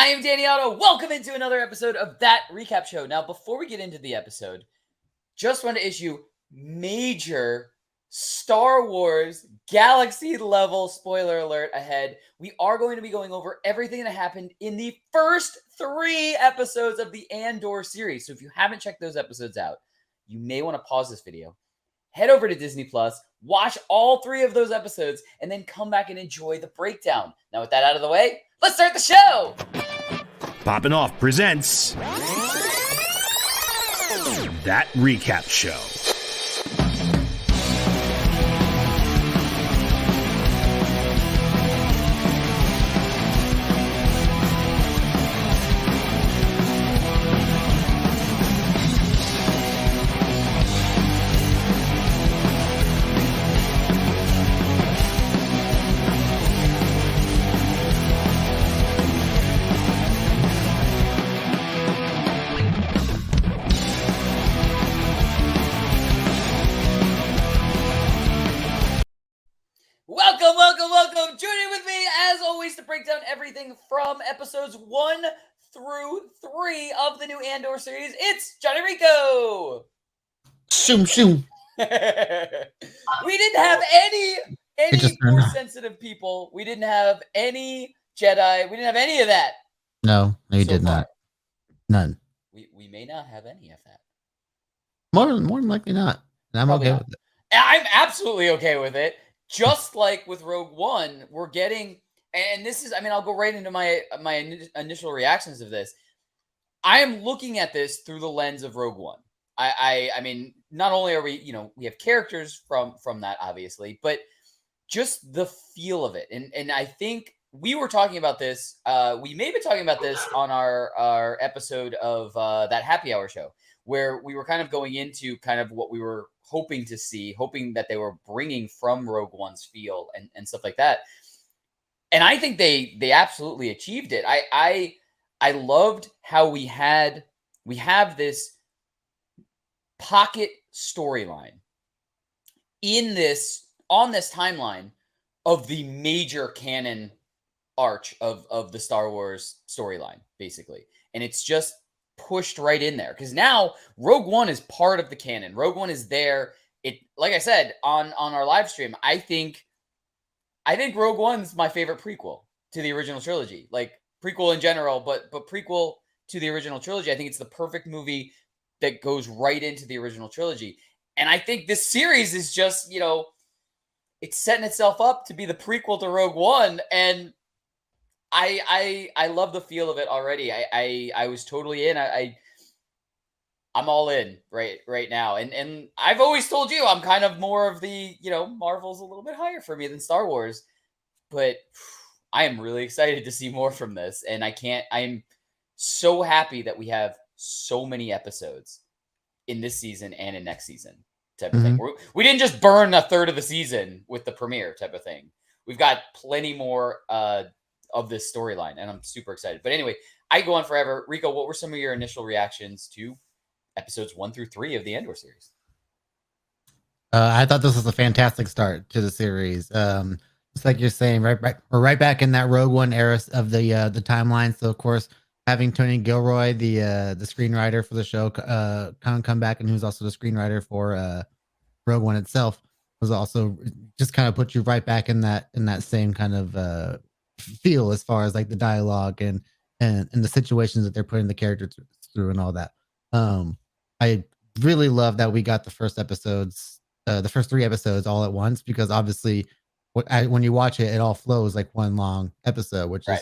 I am Danny Otto. Welcome into another episode of That Recap Show. Now, before we get into the episode, just want to issue major Star Wars galaxy level spoiler alert ahead. We are going to be going over everything that happened in the first 3 episodes of the Andor series. So if you haven't checked those episodes out, you may want to pause this video, head over to Disney Plus, watch all 3 of those episodes, and then come back and enjoy the breakdown. Now, with that out of the way, let's start the show! Poppin' Off presents That Recap Show. Welcome! Joining with me, as always, to break down everything from episodes 1 through 3 of the new Andor series, it's Johnny Rico! Shoom, shoom. We didn't have any force sensitive people. We didn't have any Jedi. We didn't have any of that. No, you did not. None. We may not have any of that. More than likely not. And I'm Probably okay not. with it. I'm absolutely okay with it. Just like with Rogue One, we're getting, and this is, I mean, I'll go right into my initial reactions of this. I am looking at this through the lens of Rogue One. I mean, not only are we, we have characters from that, obviously, but just the feel of it. And I think we were talking about this. We may have been talking about this on our episode of that Happy Hour show, where we were kind of going into kind of what we were hoping to see, hoping that they were bringing from Rogue One's feel and stuff like that. And I think they absolutely achieved it. I loved how we have this pocket storyline on this timeline of the major canon arch of the Star Wars storyline, basically. And it's just pushed right in there because now Rogue One is part of the canon. Rogue One is there. It, like I said on our live stream, I think Rogue One's my favorite prequel to the original trilogy. Like prequel in general, but prequel to the original trilogy. I think it's the perfect movie that goes right into the original trilogy. And I think this series is just, it's setting itself up to be the prequel to Rogue One, and I love the feel of it already. I was totally in. I'm all in right now. And I've always told you I'm kind of more of the, Marvel's a little bit higher for me than Star Wars. But I am really excited to see more from this. And I'm so happy that we have so many episodes in this season and in next season type of thing. We didn't just burn a third of the season with the premiere type of thing. We've got plenty more of this storyline, and I'm super excited. But anyway, I go on forever. Rico, what were some of your initial reactions to episodes 1 through 3 of the Andor series? I thought this was a fantastic start to the series. It's like you're saying, we're right back in that Rogue One era of the timeline. So of course, having Tony Gilroy, the screenwriter for the show, come back, and who's also the screenwriter for Rogue One itself, was also just kind of put you right back in that same kind of feel as far as like the dialogue and the situations that they're putting the characters through and all that. I really love that we got the first 3 episodes all at once, because obviously when you watch it, it all flows like one long episode, which is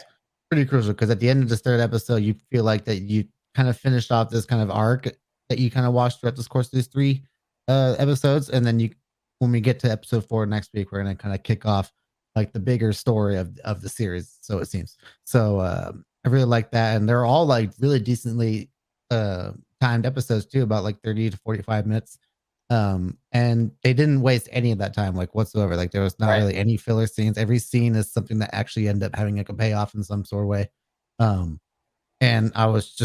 pretty crucial, because at the end of this 3rd episode, you feel like that you kind of finished off this kind of arc that you kind of watched throughout this course of these 3 episodes. And then when we get to episode 4 next week, we're going to kind of kick off like the bigger story of the series, so it seems. So I really like that, and they're all like really decently timed episodes too, about like 30 to 45 minutes. And they didn't waste any of that time like whatsoever. Like there was not really any filler scenes. Every scene is something that actually ended up having like a payoff in some sort of way. And I was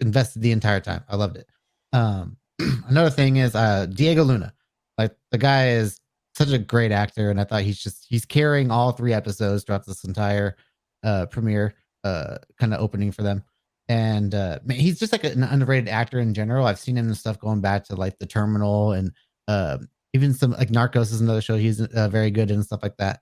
invested the entire time. I loved it. Another thing is Diego Luna. Like the guy is such a great actor, and I thought he's carrying all 3 episodes throughout this entire premiere kind of opening for them. And man, he's just like an underrated actor in general. I've seen him in stuff going back to like The Terminal and even some like Narcos is another show he's very good in and stuff like that.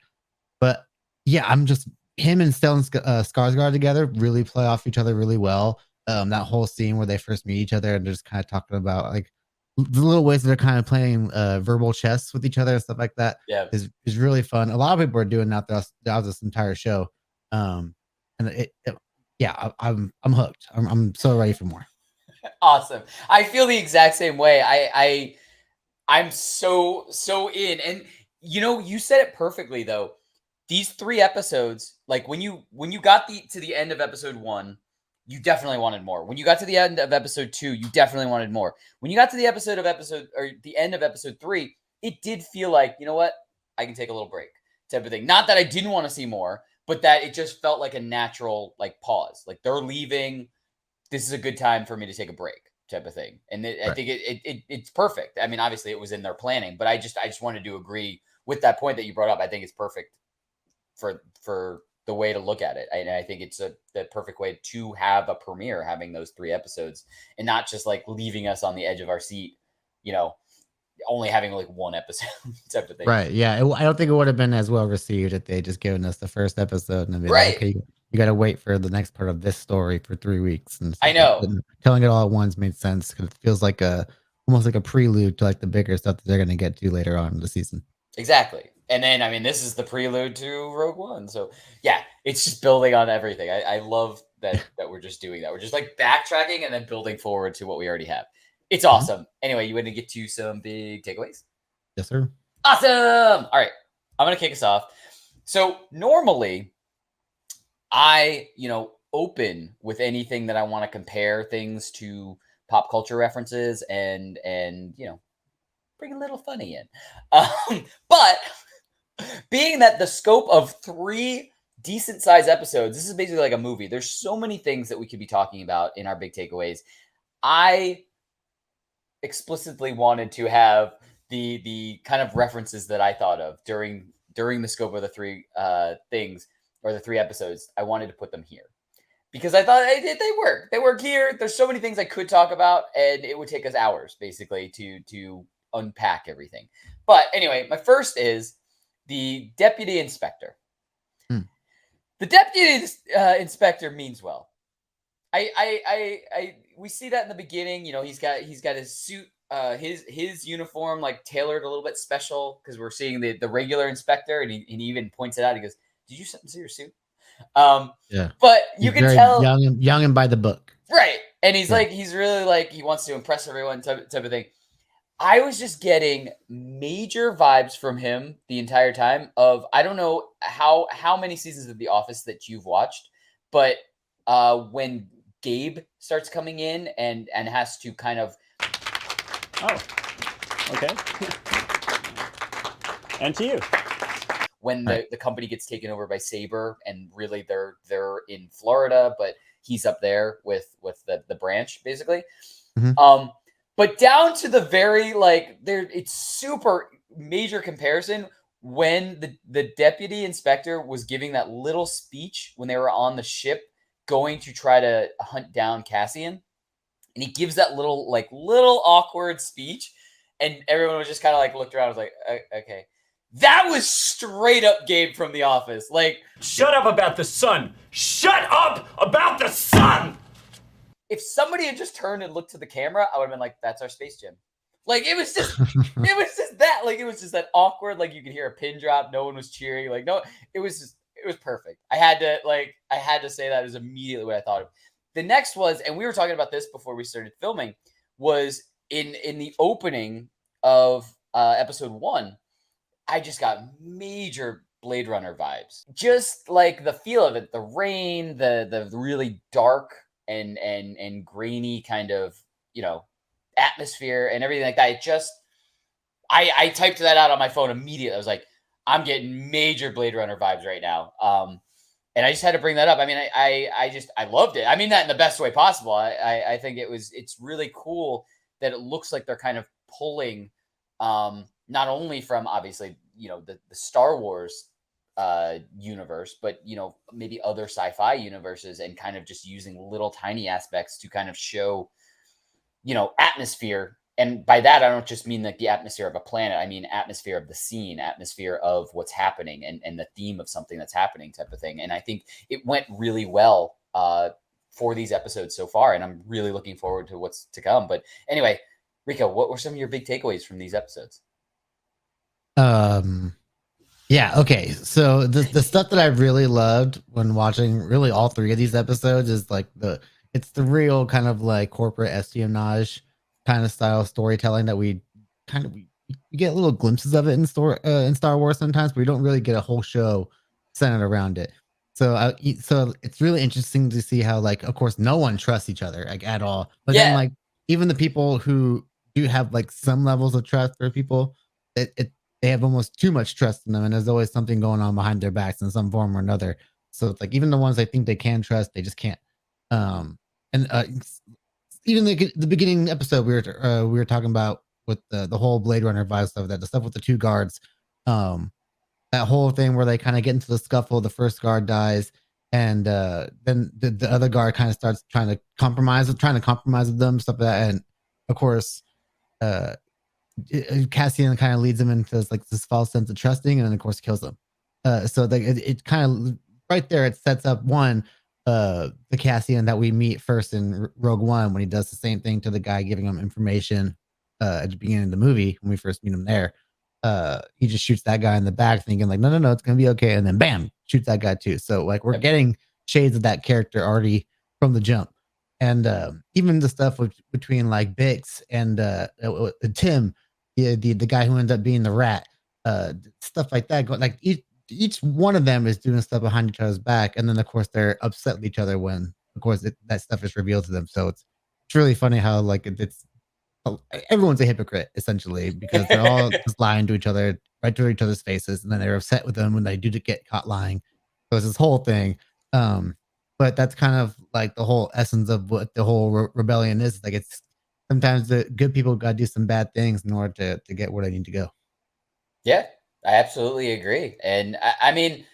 But yeah, I'm just him and Stellan Skarsgård together really play off each other really well. That whole scene where they first meet each other and they're just kind of talking about like the little ways that they're kind of playing verbal chess with each other and stuff like that Yeah. is really fun. A lot of people are doing that throughout this entire show. And yeah, I'm hooked. I'm so ready for more. Awesome. I feel the exact same way. I'm so in. And you said it perfectly though. These 3 episodes, like when you got to the end of episode 1, you definitely wanted more. When you got to the end of episode 2, you definitely wanted more. When you got to the end of episode 3, it did feel like, you know what? I can take a little break type of thing. Not that I didn't want to see more, but that it just felt like a natural like pause. Like they're leaving. This is a good time for me to take a break type of thing. And I think it's perfect. I mean, obviously it was in their planning, but I just wanted to agree with that point that you brought up. I think it's perfect for the way to look at it. And I think it's the perfect way to have a premiere, having those 3 episodes and not just like leaving us on the edge of our seat, only having like 1 episode type of thing. Right. Yeah. I don't think it would have been as well received if they just given us the first episode and then be Right. like, okay, you got to wait for the next part of this story for 3 weeks. And I know. telling it all at once made sense because it feels like almost like a prelude to like the bigger stuff that they're going to get to later on in the season. Exactly. And then, I mean, this is the prelude to Rogue One. So yeah, it's just building on everything. I love that we're just doing that. We're just like backtracking and then building forward to what we already have. It's awesome. Anyway, you want to get to some big takeaways? Yes, sir. Awesome. All right. I'm going to kick us off. So normally I, open with anything that I want to compare things to pop culture references and bring a little funny in. But being that the scope of 3 decent sized episodes, this is basically like a movie. There's so many things that we could be talking about in our big takeaways. I explicitly wanted to have the kind of references that I thought of during the scope of the 3 things or the 3 episodes. I wanted to put them here because I thought they work. They work here. There's so many things I could talk about, and it would take us hours basically to unpack everything. But anyway, my first is the deputy inspector. The deputy inspector means well. We see that in the beginning. He's got his suit, his uniform like tailored a little bit special because we're seeing the regular inspector, and he even points it out. He goes, "Did you see your suit?" Yeah, but you can tell young and by the book, right? And he's like, he's really like he wants to impress everyone type of thing. I was just getting major vibes from him the entire time of I don't know how many seasons of The Office that you've watched, but when Gabe starts coming in and has to kind of okay. And to you. When the company gets taken over by Saber and really they're in Florida, but he's up there with the branch basically. But down to the very it's super major comparison when the deputy inspector was giving that little speech when they were on the ship going to try to hunt down Cassian, and he gives that little awkward speech, and everyone was just kind of like looked around. I was like, okay, that was straight up Gabe from The Office. Like, shut up about the sun. Shut up about the sun. If somebody had just turned and looked to the camera, I would have been like, that's our space gym. Like, it was just that. Like, it was just that awkward. Like, you could hear a pin drop. No one was cheering. Like, no, it was perfect. I had to say that is immediately what I thought of. The next was, and we were talking about this before we started filming, was in the opening of episode 1, I just got major Blade Runner vibes. Just like the feel of it, the rain, the really dark and grainy kind of, atmosphere and everything like that. I typed that out on my phone immediately. I was like, I'm getting major Blade Runner vibes right now. And I just had to bring that up. I mean, I loved it. I mean that in the best way possible. I think it's really cool that it looks like they're kind of pulling, not only from obviously, the Star Wars universe, but maybe other sci-fi universes, and kind of just using little tiny aspects to kind of show atmosphere. And by that, I don't just mean like the atmosphere of a planet. I mean atmosphere of the scene, atmosphere of what's happening, and the theme of something that's happening, type of thing. And I think it went really well for these episodes so far, and I'm really looking forward to what's to come. But anyway, Rico, what were some of your big takeaways from these episodes? Yeah, okay. So the stuff that I really loved when watching really all three of these episodes is like it's the real kind of like corporate espionage kind of style storytelling that we get little glimpses of it in Star Wars sometimes, but we don't really get a whole show centered around it. So so it's really interesting to see how, like, of course, no one trusts each other like at all, but then like even the people who do have like some levels of trust for people, they have almost too much trust in them, and there's always something going on behind their backs in some form or another. So it's like even the ones they think they can trust, they just can't. And even the beginning episode we were talking about with the whole Blade Runner vibe stuff, that the stuff with the two guards, that whole thing where they kind of get into the scuffle, the first guard dies, and then the other guard kind of starts trying to compromise with them, stuff like that. And of course, Cassian kind of leads him into like this false sense of trusting, and then of course kills him. So it kind of right there, it sets up the Cassian that we meet first in Rogue One, when he does the same thing to the guy giving him information at the beginning of the movie when we first meet him there. He just shoots that guy in the back, thinking like, no, it's gonna be okay, and then bam, shoots that guy too. So like we're getting shades of that character already from the jump. And even the stuff between like Bix and Tim, the guy who ends up being the rat, stuff like that. Like each one of them is doing stuff behind each other's back, and then of course they're upset with each other when, of course, that stuff is revealed to them. So it's really funny how like it's everyone's a hypocrite essentially, because they're all just lying to each other right to each other's faces, and then they're upset with them when they do get caught lying. So it's this whole thing. But that's kind of like the whole essence of what the whole rebellion is. Like, it's sometimes the good people got to do some bad things in order to get where they need to go. Yeah, I absolutely agree. And I mean,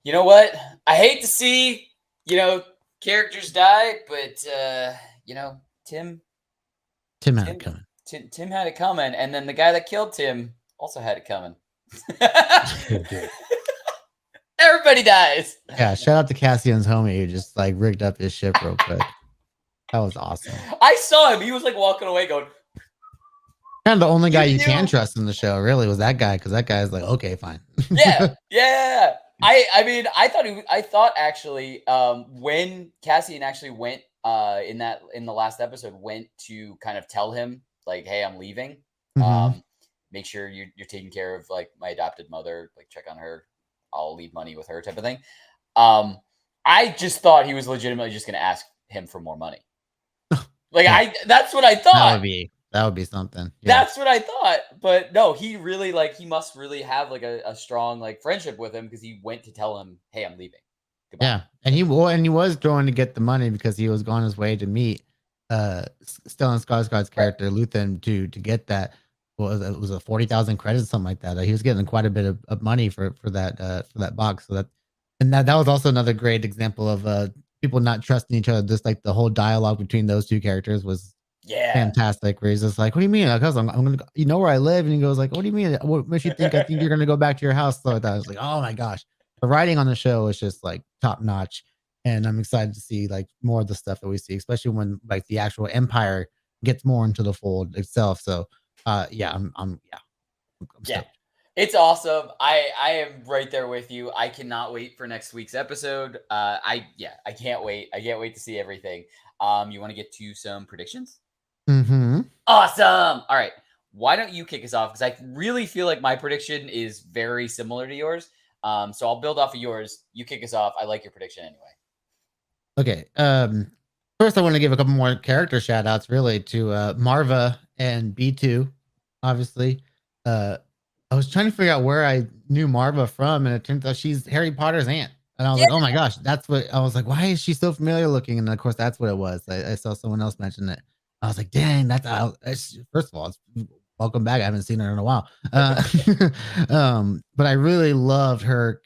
you know what? I hate to see, characters die, but Tim had it coming. Tim had it coming, and then the guy that killed Tim also had it coming. Everybody dies. Yeah, shout out to Cassian's homie who just like rigged up his ship real quick. That was awesome. I saw him. He was like walking away going. Kind of the only guy you can trust in the show, really, was that guy, because that guy is like, okay, fine. Yeah. I mean, I thought actually, when Cassian actually went in the last episode, went to kind of tell him like, hey, I'm leaving. Make sure you're taking care of like my adopted mother, like check on her. I'll leave money with her, type of thing. I just thought he was legitimately just going to ask him for more money. Like that's what I thought. That would be something. Yeah. That's what I thought. But no, he really he must really have like a strong like friendship with him, because he went to tell him, hey, I'm leaving. Goodbye. Yeah. And he was going to get the money because he was on his way to meet Stellan Skarsgard's character, Luthen, to get that. It was a 40,000 credits, something like that. He was getting quite a bit of money for that box. So that was also another great example of people not trusting each other. Just like the whole dialogue between those two characters was fantastic. Where he's just like, "What do you mean? Like, I'm gonna go, you know where I live?" And he goes like, "What do you mean? What makes you think I think you're gonna go back to your house?" So I was like, "Oh my gosh!" The writing on the show is just like top notch, and I'm excited to see like more of the stuff that we see, especially when like the actual Empire gets more into the fold itself. So. I'm stoked. It's awesome. I am right there with you. I cannot wait for next week's episode. I can't wait. I can't wait to see everything. You want to get to some predictions? Mm-hmm. Awesome. All right. Why don't you kick us off? Because I really feel like my prediction is very similar to yours. So I'll build off of yours. You kick us off. I like your prediction anyway. Okay. First, I want to give a couple more character shout outs really to Maarva and B2. Obviously, I was trying to figure out where I knew Maarva from, and it turns out she's Harry Potter's aunt. And I was like, oh my gosh, that's what I was like. Why is she so familiar looking? And of course, that's what it was. I saw someone else mention it. I was like, dang, that's first of all, it's welcome back. I haven't seen her in a while. But I really loved her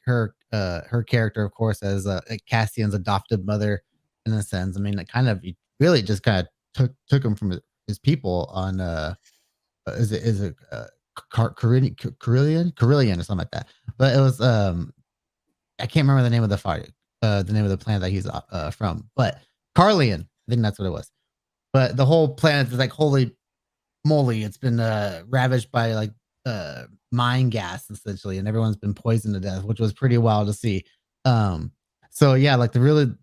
character, of course, as Cassian's adoptive mother in a sense. I mean, it kind of really just kind of took him from his people on is it Carillion or something like that. But it was I can't remember the name of the fire, the name of the planet that he's from, but Carlion, I think that's what it was. But the whole planet is like, holy moly, it's been ravaged by like mine gas essentially, and everyone's been poisoned to death, which was pretty wild to see. So yeah, like the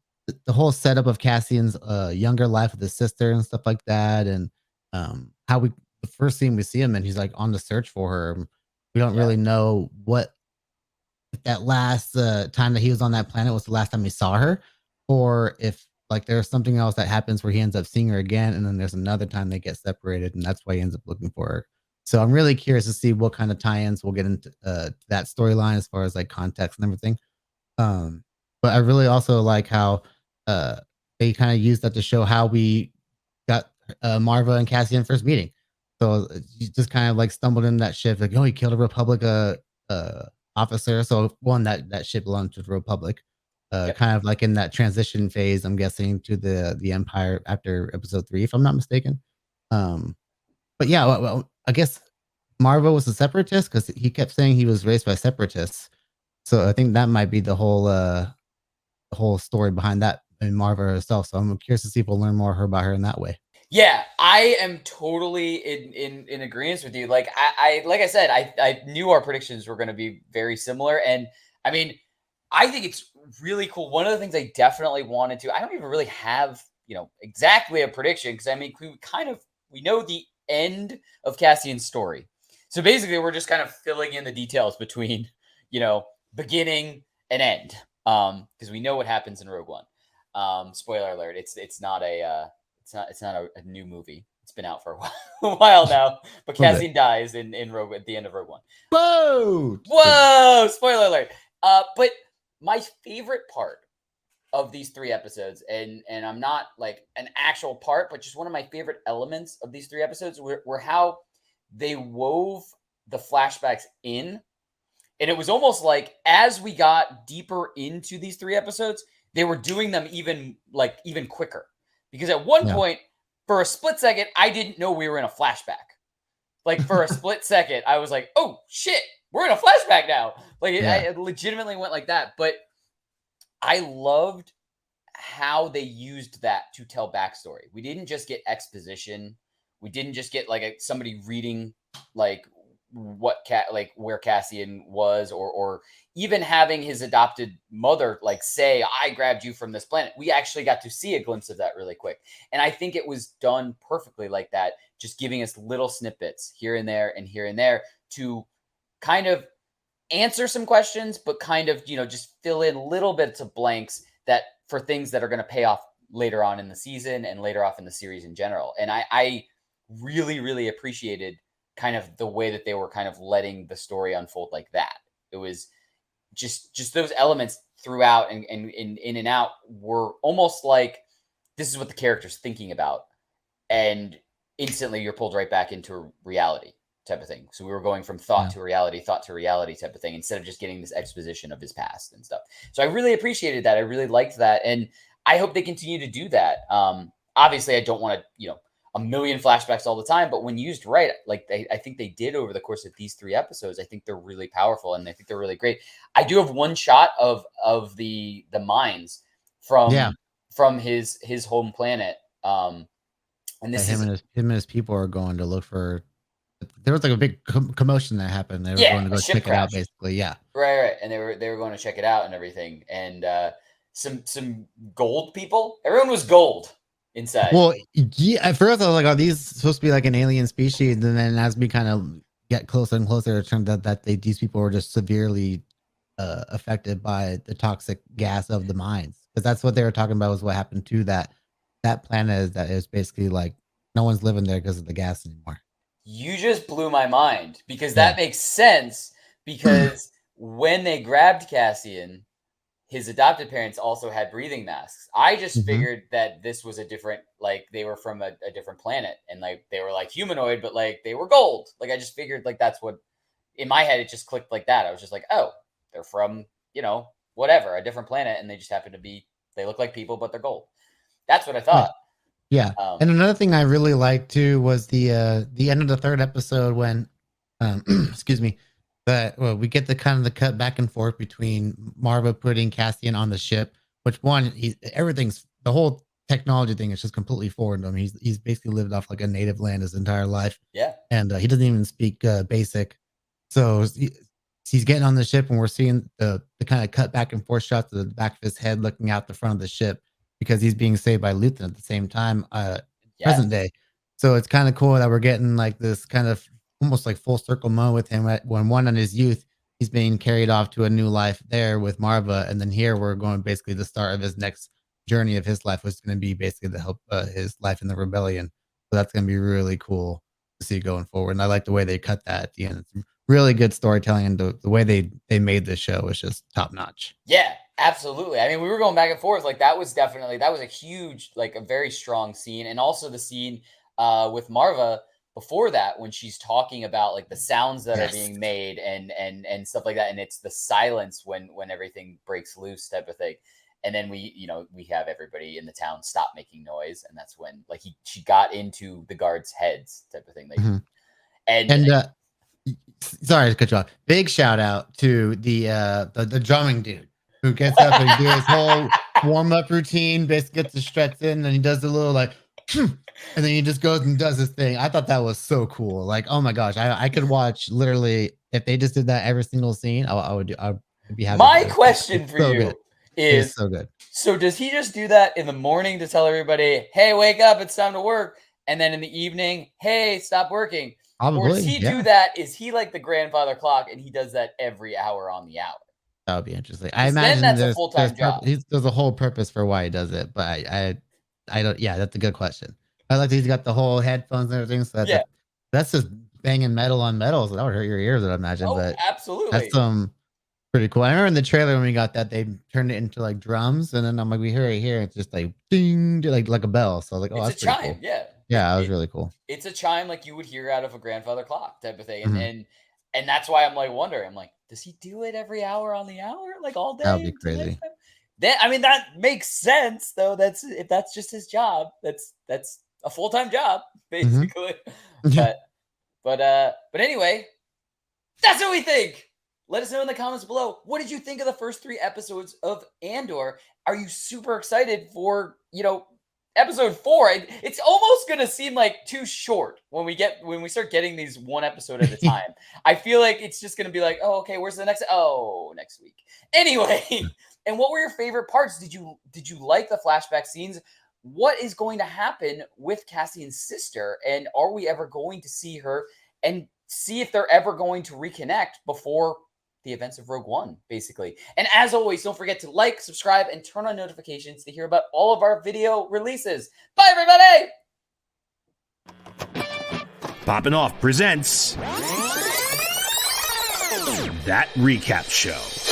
whole setup of Cassian's younger life with his sister and stuff like that, and how the first scene we see him and he's like on the search for her. We don't really know what if that last time that he was on that planet was the last time he saw her, or if like there's something else that happens where he ends up seeing her again, and then there's another time they get separated, and that's why he ends up looking for her. So I'm really curious to see what kind of tie-ins we'll get into that storyline as far as like context and everything. But I really also like how they kind of used that to show how we got Maarva and Cassian first meeting. So you just kind of like stumbled in that ship, like, oh, he killed a Republic officer. So one that ship belonged to the Republic. Kind of like in that transition phase, I'm guessing, to the Empire after episode 3, if I'm not mistaken. But yeah, well, I guess Maarva was a separatist because he kept saying he was raised by separatists. So I think that might be the whole story behind that and Maarva herself. So I'm curious to see if we'll learn more about her in that way. Yeah, I am totally in agreement with you. Like like I said, I knew our predictions were going to be very similar, and I mean, I think it's really cool. One of the things I definitely wanted to, I don't even really have, exactly a prediction, because I mean, we know the end of Cassian's story. So basically, we're just kind of filling in the details between, beginning and end, because we know what happens in Rogue One. Spoiler alert: it's not a new movie. It's been out for a while now. But Cassian dies in Rogue at the end of Rogue One. Whoa! Spoiler alert. But my favorite part of these 3 episodes, and I'm not like an actual part, but just one of my favorite elements of these 3 episodes were how they wove the flashbacks in. And it was almost like as we got deeper into these 3 episodes, they were doing them even quicker. Because at one point, for a split second, I didn't know we were in a flashback. Like for a split second, I was like, oh shit, we're in a flashback now. Like it legitimately went like that. But I loved how they used that to tell backstory. We didn't just get exposition. We didn't just get like somebody reading like where Cassian was, or even having his adopted mother like say, I grabbed you from this planet. We actually got to see a glimpse of that really quick. And I think it was done perfectly like that, just giving us little snippets here and there and here and there to kind of answer some questions, but kind of, just fill in little bits of blanks that for things that are going to pay off later on in the season and later off in the series in general. And I really, really appreciated kind of the way that they were kind of letting the story unfold like that. It was just those elements throughout and in and out were almost like this is what the character's thinking about, and instantly you're pulled right back into reality type of thing. So we were going from thought to reality type of thing, instead of just getting this exposition of his past and stuff. So I really appreciated that. I really liked that, and I hope they continue to do that. Obviously, I don't want to a million flashbacks all the time, but when used right, like I think they did over the course of these 3 episodes, I think they're really powerful and I think they're really great. I do have one shot of the mines from his home planet. And this him and his people are going to look for. There was like a big commotion that happened. They were going to go check it out, basically. Yeah, right. And they were going to check it out and everything. And some gold people. Everyone was gold inside. Well, yeah, at first I was like, are these supposed to be like an alien species? And then as we kind of get closer and closer, it turned out that these people were just severely affected by the toxic gas of the mines. Because that's what they were talking about, was what happened to that planet, is that it's basically like no one's living there because of the gas anymore. You just blew my mind, because that makes sense, because when they grabbed Cassian, his adopted parents also had breathing masks. I just Mhm. figured that this was a different, like they were from a different planet and like they were like humanoid, but like they were gold. Like I just figured like that's what in my head it just clicked like that. I was just like, oh, they're from, whatever, a different planet, and they just happen to be they look like people, but they're gold. That's what I Right. thought. Yeah. Um, And another thing I really liked too was the end of the third episode when excuse me, that well, we get the kind of the cut back and forth between Maarva putting Cassian on the ship, which one everything's the whole technology thing is just completely foreign to him. He's basically lived off like a native land his entire life, yeah. and he doesn't even speak basic. So he's getting on the ship, and we're seeing the kind of cut back and forth shots of the back of his head looking out the front of the ship because he's being saved by Luthen at the same time, Yes. present day. So it's kind of cool that we're getting like this kind of almost like full circle moment with him when one in his youth he's being carried off to a new life there with Maarva, and then here we're going basically the start of his next journey of his life was going to be basically to help his life in the rebellion. So that's going to be really cool to see going forward. And I like the way they cut that at the end. It's really good storytelling, and the way they made this show was just top notch. Yeah, absolutely. I mean, we were going back and forth. Like that was a huge, like a very strong scene. And also the scene with Maarva before that when she's talking about like the sounds that are Yes. being made and stuff like that. And it's the silence when everything breaks loose type of thing. And then we have everybody in the town stop making noise. And that's when like she got into the guards' heads type of thing. Like, Mhm. and And sorry to cut you off. Big shout out to the drumming dude who gets up and do his whole warm up routine, basically gets the stretch in, and he does the little like, and then he just goes and does his thing. I thought that was so cool. Like, oh my gosh, I could watch literally if they just did that every single scene. I'd be happy. my to question it's for so you good. It is is so good. so does he just do that in the morning to tell everybody, hey, wake up, it's time to work? And then in the evening, hey, stop working? Or does Probably, he yeah. do that? Is he like the grandfather clock and he does that every hour on the hour? That would be interesting. I Because then imagine that's a full-time job. there's a whole purpose for why he does it, but I don't. Yeah, that's a good question. I like that he's got the whole headphones and everything, so Yeah. that's just banging metal on metal, so that would hurt your ears, I imagine. Oh, But absolutely. that's pretty cool. I remember in the trailer when we got that, they turned it into like drums, and then I'm like, we hear it here, it's just like ding, like a bell. So I was like, oh, It's a that's pretty chime, cool. yeah. Yeah, that was really cool. It's a chime like you would hear out of a grandfather clock type of thing. Mhm. And that's why I'm like wondering. I'm like, does he do it every hour on the hour, like all That would day be until crazy. nighttime? Then I mean that makes sense though. That's if that's just his job. That's a full-time job, Mhm. basically. Yeah. But anyway, that's what we think. Let us know in the comments below. What did you think of the first 3 episodes of Andor? Are you super excited for, episode 4? It's almost going to seem like too short when we start getting these one episode at a time. I feel like it's just going to be like, "Oh, okay, where's the next next week." Anyway, and what were your favorite parts? Did you like the flashback scenes? What is going to happen with Cassian's sister, and are we ever going to see her and see if they're ever going to reconnect before the events of Rogue One, basically? And as always, don't forget to like, subscribe, and turn on notifications to hear about all of our video releases. Bye, everybody! Popping Off presents That Recap Show.